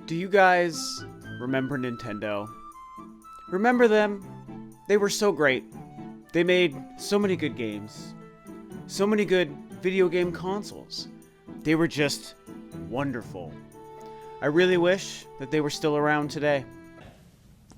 Do you guys remember Nintendo? Remember them? They were so great. They made so many good games. So many good video game consoles. They were just wonderful. I really wish that they were still around today.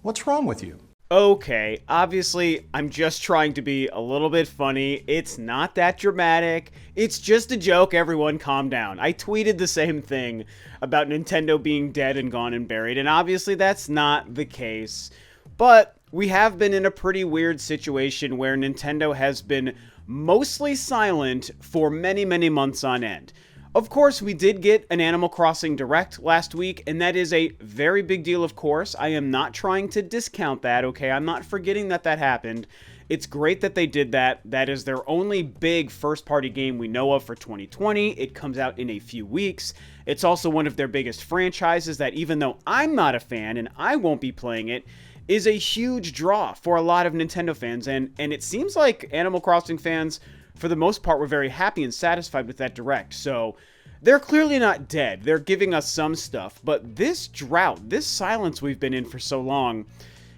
What's wrong with you? Okay, obviously, I'm just trying to be a little bit funny. It's not that dramatic. It's just a joke. Everyone calm down. I tweeted the same thing about Nintendo being dead and gone and buried, and obviously that's not the case. But we have been in a pretty weird situation where Nintendo has been mostly silent for many, many months on end. Of course, we did get an Animal Crossing Direct last week, and that is a very big deal, of course. I am not trying to discount that, okay? I'm not forgetting that that happened. It's great that they did that. That is their only big first-party game we know of for 2020. It comes out in a few weeks. It's also one of their biggest franchises that, even though I'm not a fan and I won't be playing it, is a huge draw for a lot of Nintendo fans. And it seems like Animal Crossing fans, for the most part, were very happy and satisfied with that Direct. So they're clearly not dead. They're giving us some stuff. But this drought, this silence we've been in for so long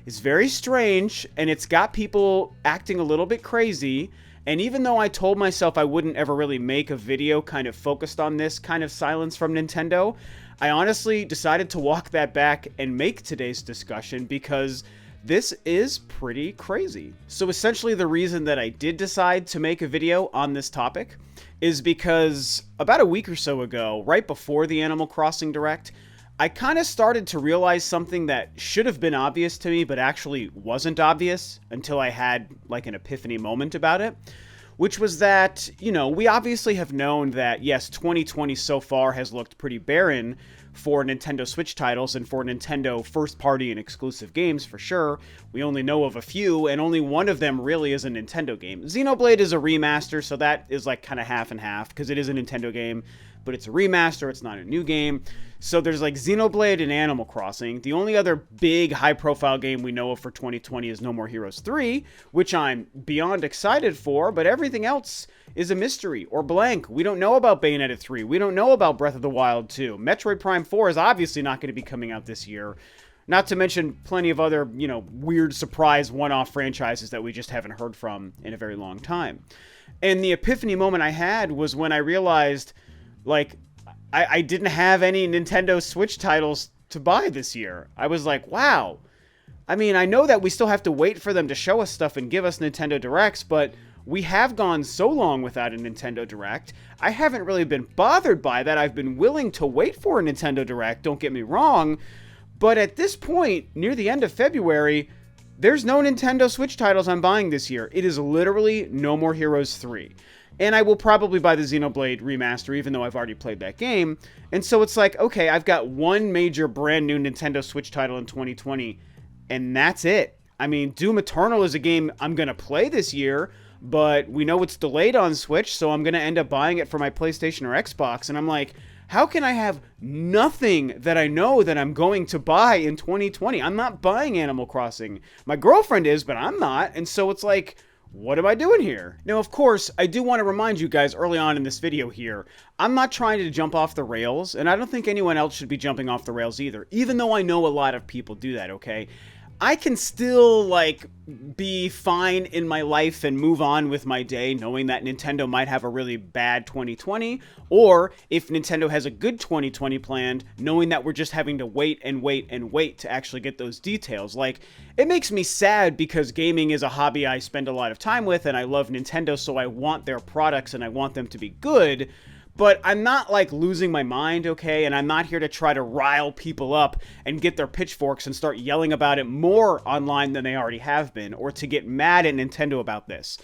is very strange, and it's got people acting a little bit crazy. And even though I told myself I wouldn't ever really make a video kind of focused on this kind of silence from Nintendo, I honestly decided to walk that back and make today's discussion because this is pretty crazy. So essentially the reason that I did decide to make a video on this topic is because about a week or so ago, right before the Animal Crossing Direct, I kind of started to realize something that should have been obvious to me, but actually wasn't obvious until I had like an epiphany moment about it, which was that, we obviously have known that, yes, 2020 so far has looked pretty barren for Nintendo Switch titles and for Nintendo first-party and exclusive games, for sure. We only know of a few, and only one of them really is a Nintendo game. Xenoblade is a remaster, so that is like kind of half and half, because it is a Nintendo game, but it's a remaster, it's not a new game. So there's like Xenoblade and Animal Crossing. The only other big high-profile game we know of for 2020 is No More Heroes 3, which I'm beyond excited for, but everything else is a mystery or blank. We don't know about Bayonetta 3. We don't know about Breath of the Wild 2. Metroid Prime 4 is obviously not going to be coming out this year. Not to mention plenty of other, weird surprise one-off franchises that we just haven't heard from in a very long time. And the epiphany moment I had was when I realized, I didn't have any Nintendo Switch titles to buy this year. I was like, wow. I mean, I know that we still have to wait for them to show us stuff and give us Nintendo Directs, but we have gone so long without a Nintendo Direct. I haven't really been bothered by that. I've been willing to wait for a Nintendo Direct, don't get me wrong. But at this point, near the end of February, there's no Nintendo Switch titles I'm buying this year. It is literally No More Heroes 3. And I will probably buy the Xenoblade remaster, even though I've already played that game. And so it's like, okay, I've got one major brand new Nintendo Switch title in 2020, and that's it. I mean, Doom Eternal is a game I'm going to play this year, but we know it's delayed on Switch, so I'm going to end up buying it for my PlayStation or Xbox. And I'm like, how can I have nothing that I know that I'm going to buy in 2020? I'm not buying Animal Crossing. My girlfriend is, but I'm not. And so it's like, what am I doing here? Now, of course, I do want to remind you guys early on in this video here, I'm not trying to jump off the rails, and I don't think anyone else should be jumping off the rails either, even though I know a lot of people do that, okay? I can still, be fine in my life and move on with my day knowing that Nintendo might have a really bad 2020, or if Nintendo has a good 2020 planned, knowing that we're just having to wait and wait and wait to actually get those details. It makes me sad because gaming is a hobby I spend a lot of time with, and I love Nintendo, so I want their products and I want them to be good. But I'm not, losing my mind, okay? And I'm not here to try to rile people up and get their pitchforks and start yelling about it more online than they already have been, or to get mad at Nintendo about this.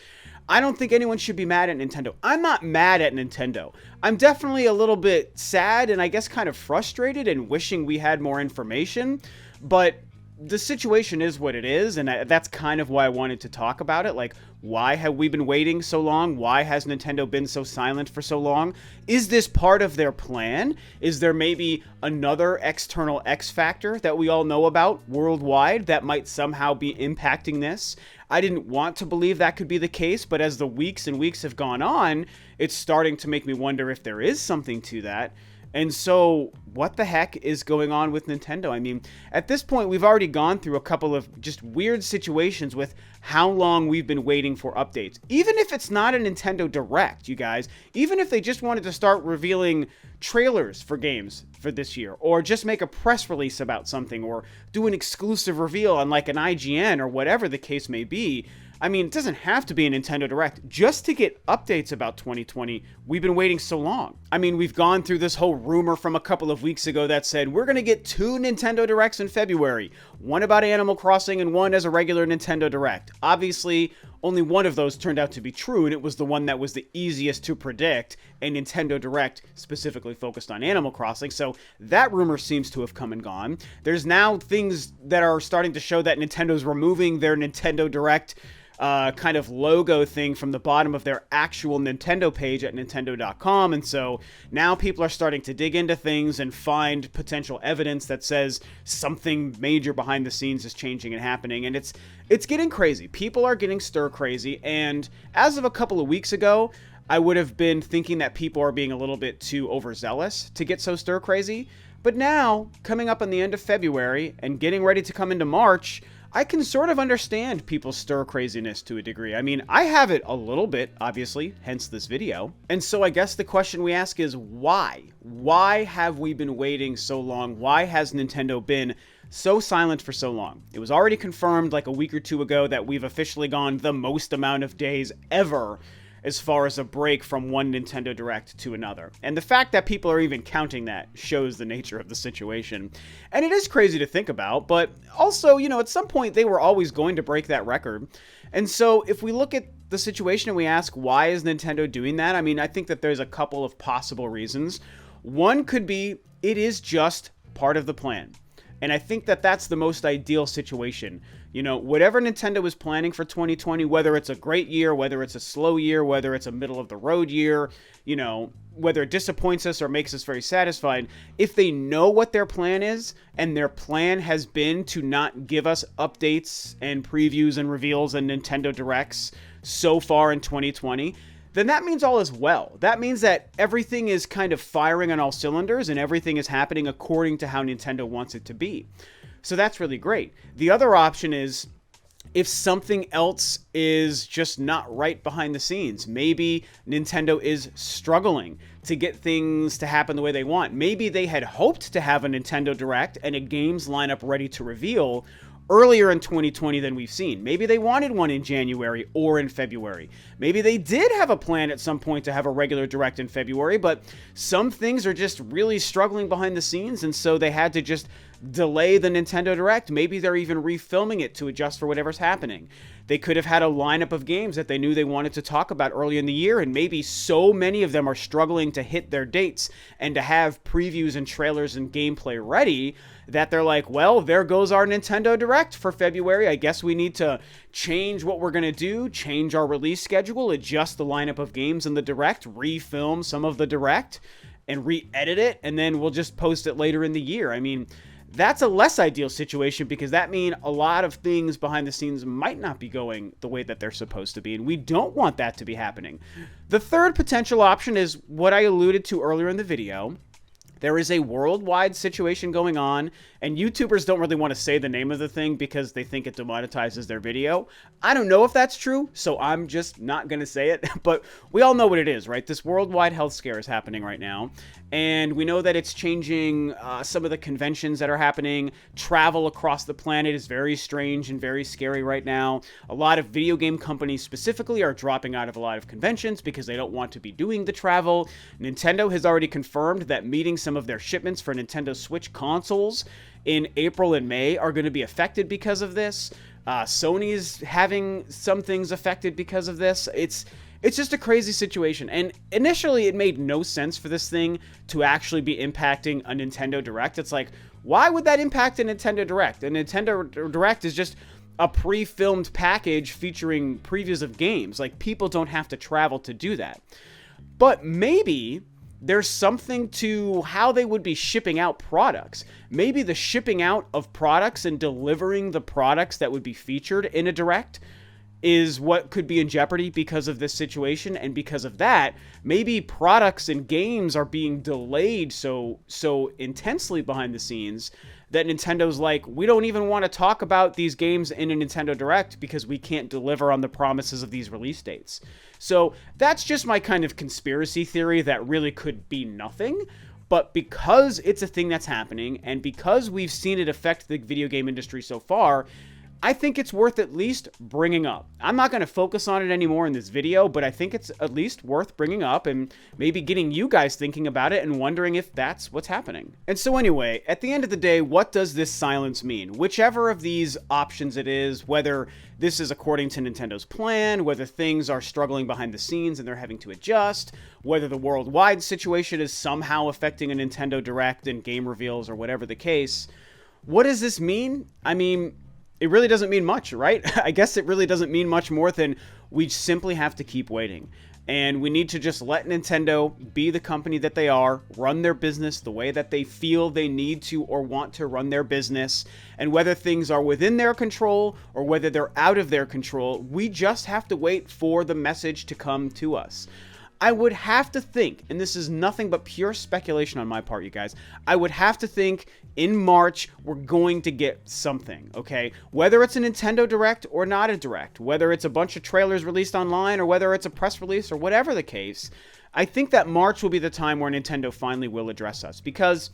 I don't think anyone should be mad at Nintendo. I'm not mad at Nintendo. I'm definitely a little bit sad and I guess kind of frustrated and wishing we had more information, but the situation is what it is, and that's kind of why I wanted to talk about it. Why have we been waiting so long? Why has Nintendo been so silent for so long? Is this part of their plan? Is there maybe another external X factor that we all know about worldwide that might somehow be impacting this? I didn't want to believe that could be the case, but as the weeks and weeks have gone on, it's starting to make me wonder if there is something to that. And so, what the heck is going on with Nintendo? I mean, at this point, we've already gone through a couple of just weird situations with how long we've been waiting for updates. Even if it's not a Nintendo Direct, you guys, even if they just wanted to start revealing trailers for games for this year, or just make a press release about something, or do an exclusive reveal on like an IGN or whatever the case may be. I mean, it doesn't have to be a Nintendo Direct. Just to get updates about 2020, we've been waiting so long. I mean, we've gone through this whole rumor from a couple of weeks ago that said we're going to get 2 Nintendo Directs in February. One about Animal Crossing and one as a regular Nintendo Direct. Obviously, only one of those turned out to be true, and it was the one that was the easiest to predict, a Nintendo Direct specifically focused on Animal Crossing, so that rumor seems to have come and gone. There's now things that are starting to show that Nintendo's removing their Nintendo Direct kind of logo thing from the bottom of their actual Nintendo page at Nintendo.com, and so now people are starting to dig into things and find potential evidence that says something major behind the scenes is changing and happening, and it's getting crazy. People are getting stir crazy, and as of a couple of weeks ago, I would have been thinking that people are being a little bit too overzealous to get so stir crazy, but now, coming up on the end of February and getting ready to come into March, I can sort of understand people's stir craziness to a degree. I mean, I have it a little bit, obviously, hence this video. And so I guess the question we ask is why? Why have we been waiting so long? Why has Nintendo been so silent for so long? It was already confirmed like a week or two ago that we've officially gone the most amount of days ever as far as a break from one Nintendo Direct to another. And the fact that people are even counting that shows the nature of the situation. And it is crazy to think about, but also, you know, at some point they were always going to break that record. And so if we look at the situation and we ask, why is Nintendo doing that? I mean, I think that there's a couple of possible reasons. One could be, it is just part of the plan. And I think that that's the most ideal situation. You know, whatever Nintendo is planning for 2020, whether it's a great year, whether it's a slow year, whether it's a middle of the road year, you know, whether it disappoints us or makes us very satisfied, if they know what their plan is, and their plan has been to not give us updates and previews and reveals and Nintendo Directs so far in 2020, then that means all is well. That means that everything is kind of firing on all cylinders and everything is happening according to how Nintendo wants it to be. So that's really great. The other option is if something else is just not right behind the scenes. Maybe Nintendo is struggling to get things to happen the way they want. Maybe they had hoped to have a Nintendo Direct and a games lineup ready to reveal earlier in 2020 than we've seen. Maybe they wanted one in January or in February. Maybe they did have a plan at some point to have a regular Direct in February, but some things are just really struggling behind the scenes, and so they had to just delay the Nintendo Direct. Maybe they're even refilming it to adjust for whatever's happening. They could have had a lineup of games that they knew they wanted to talk about early in the year, and maybe so many of them are struggling to hit their dates and to have previews and trailers and gameplay ready that they're like, well, there goes our Nintendo Direct for February. I guess we need to change what we're going to do, change our release schedule, adjust the lineup of games in the Direct, refilm some of the Direct, and re-edit it, and then we'll just post it later in the year. I mean, that's a less ideal situation because that means a lot of things behind the scenes might not be going the way that they're supposed to be, and we don't want that to be happening. The third potential option is what I alluded to earlier in the video. There is a worldwide situation going on, and YouTubers don't really want to say the name of the thing because they think it demonetizes their video. I don't know if that's true, so I'm just not going to say it, but we all know what it is, right? This worldwide health scare is happening right now, and we know that it's changing some of the conventions that are happening. Travel across the planet is very strange and very scary right now. A lot of video game companies specifically are dropping out of a lot of conventions because they don't want to be doing the travel. Nintendo has already confirmed that meeting some of their shipments for Nintendo Switch consoles in April and May are going to be affected because of this. Sony's having some things affected because of this. It's just a crazy situation. And initially, it made no sense for this thing to actually be impacting a Nintendo Direct. It's like, why would that impact a Nintendo Direct? A Nintendo Direct is just a pre-filmed package featuring previews of games. Like, people don't have to travel to do that. But maybe there's something to how they would be shipping out products. Maybe the shipping out of products and delivering the products that would be featured in a Direct is what could be in jeopardy because of this situation, and because of that, maybe products and games are being delayed so intensely behind the scenes that Nintendo's like, we don't even want to talk about these games in a Nintendo Direct because we can't deliver on the promises of these release dates. So that's just my kind of conspiracy theory that really could be nothing. But because it's a thing that's happening, and because we've seen it affect the video game industry so far, I think it's worth at least bringing up. I'm not going to focus on it anymore in this video, but I think it's at least worth bringing up and maybe getting you guys thinking about it and wondering if that's what's happening. And so anyway, at the end of the day, what does this silence mean? Whichever of these options it is, whether this is according to Nintendo's plan, whether things are struggling behind the scenes and they're having to adjust, whether the worldwide situation is somehow affecting a Nintendo Direct and game reveals or whatever the case, what does this mean? I mean, it really doesn't mean much, right? I guess it really doesn't mean much more than we simply have to keep waiting. And we need to just let Nintendo be the company that they are, run their business the way that they feel they need to or want to run their business. And whether things are within their control or whether they're out of their control, we just have to wait for the message to come to us. I would have to think, and this is nothing but pure speculation on my part, you guys, I would have to think in March we're going to get something, okay? Whether it's a Nintendo Direct or not a Direct, whether it's a bunch of trailers released online or whether it's a press release or whatever the case, I think that March will be the time where Nintendo finally will address us. Because,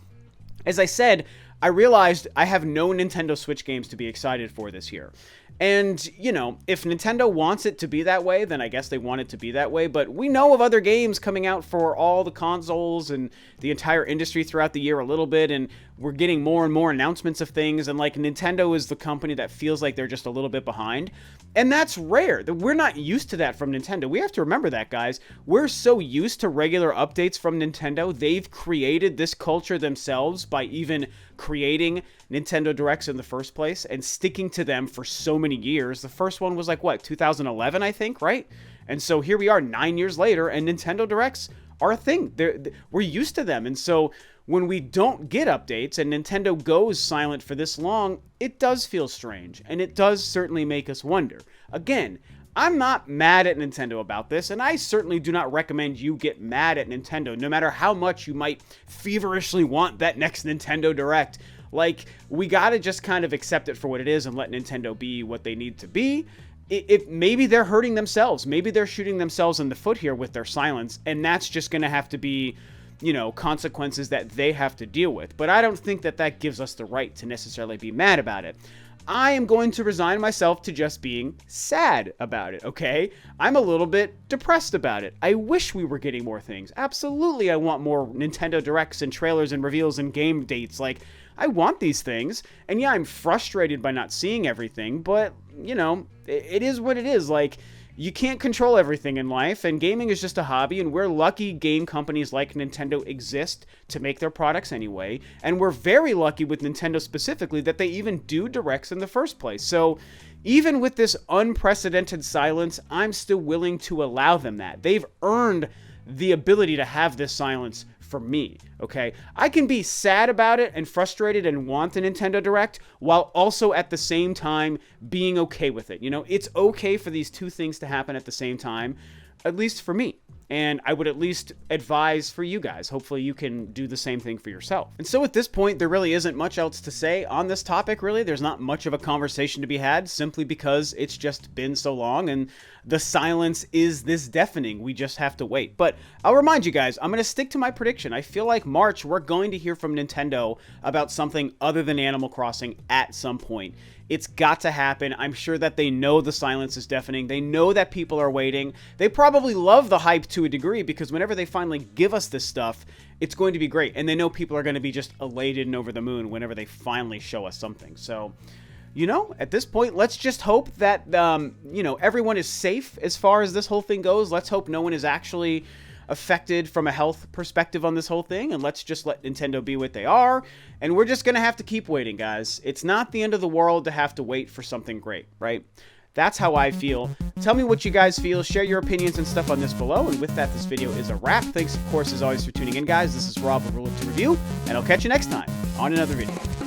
as I said, I realized I have no Nintendo Switch games to be excited for this year. And, you know, if Nintendo wants it to be that way, then I guess they want it to be that way. But we know of other games coming out for all the consoles and the entire industry throughout the year a little bit. And we're getting more and more announcements of things. And, like, Nintendo is the company that feels like they're just a little bit behind. And that's rare. We're not used to that from Nintendo. We have to remember that, guys. We're so used to regular updates from Nintendo. They've created this culture themselves by even creating Nintendo Directs in the first place and sticking to them for so many years. The first one was like, what, 2011, I think, right? And so here we are 9 years later, and Nintendo Directs are a thing. We're used to them. And so when we don't get updates and Nintendo goes silent for this long, it does feel strange, and it does certainly make us wonder. Again, I'm not mad at Nintendo about this, and I certainly do not recommend you get mad at Nintendo, no matter how much you might feverishly want that next Nintendo Direct. Like, we gotta just kind of accept it for what it is and let Nintendo be what they need to be. Maybe they're hurting themselves. Maybe they're shooting themselves in the foot here with their silence, and that's just gonna have to be, you know, consequences that they have to deal with. But I don't think that that gives us the right to necessarily be mad about it. I am going to resign myself to just being sad about it, okay? I'm a little bit depressed about it. I wish we were getting more things. Absolutely, I want more Nintendo Directs and trailers and reveals and game dates. Like, I want these things. And yeah, I'm frustrated by not seeing everything, but, you know, it is what it is. Like, you can't control everything in life, and gaming is just a hobby, and we're lucky game companies like Nintendo exist to make their products anyway, and we're very lucky with Nintendo specifically that they even do directs in the first place. So even with this unprecedented silence, I'm still willing to allow them that. They've earned the ability to have this silence for me, okay? I can be sad about it and frustrated and want a Nintendo Direct while also at the same time being okay with it. You know, it's okay for these two things to happen at the same time, at least for me. And I would at least advise for you guys. Hopefully you can do the same thing for yourself. And so at this point, there really isn't much else to say on this topic, really. There's not much of a conversation to be had, simply because it's just been so long and the silence is this deafening. We just have to wait. But I'll remind you guys, I'm going to stick to my prediction. I feel like March, we're going to hear from Nintendo about something other than Animal Crossing at some point. It's got to happen. I'm sure that they know the silence is deafening. They know that people are waiting. They probably love the hype to a degree, because whenever they finally give us this stuff, it's going to be great. And they know people are going to be just elated and over the moon whenever they finally show us something. So, you know, at this point, let's just hope that, you know, everyone is safe as far as this whole thing goes. Let's hope no one is actually affected from a health perspective on this whole thing, and let's just let Nintendo be what they are, and we're just gonna have to keep waiting, guys. It's not the end of the world to have to wait for something great, right? That's how I feel. Tell me what you guys feel. Share your opinions and stuff on this below, and with that, this video is a wrap. Thanks, of course, as always, for tuning in, guys. This is Rob of Rule 2 Review, and I'll catch you next time on another video.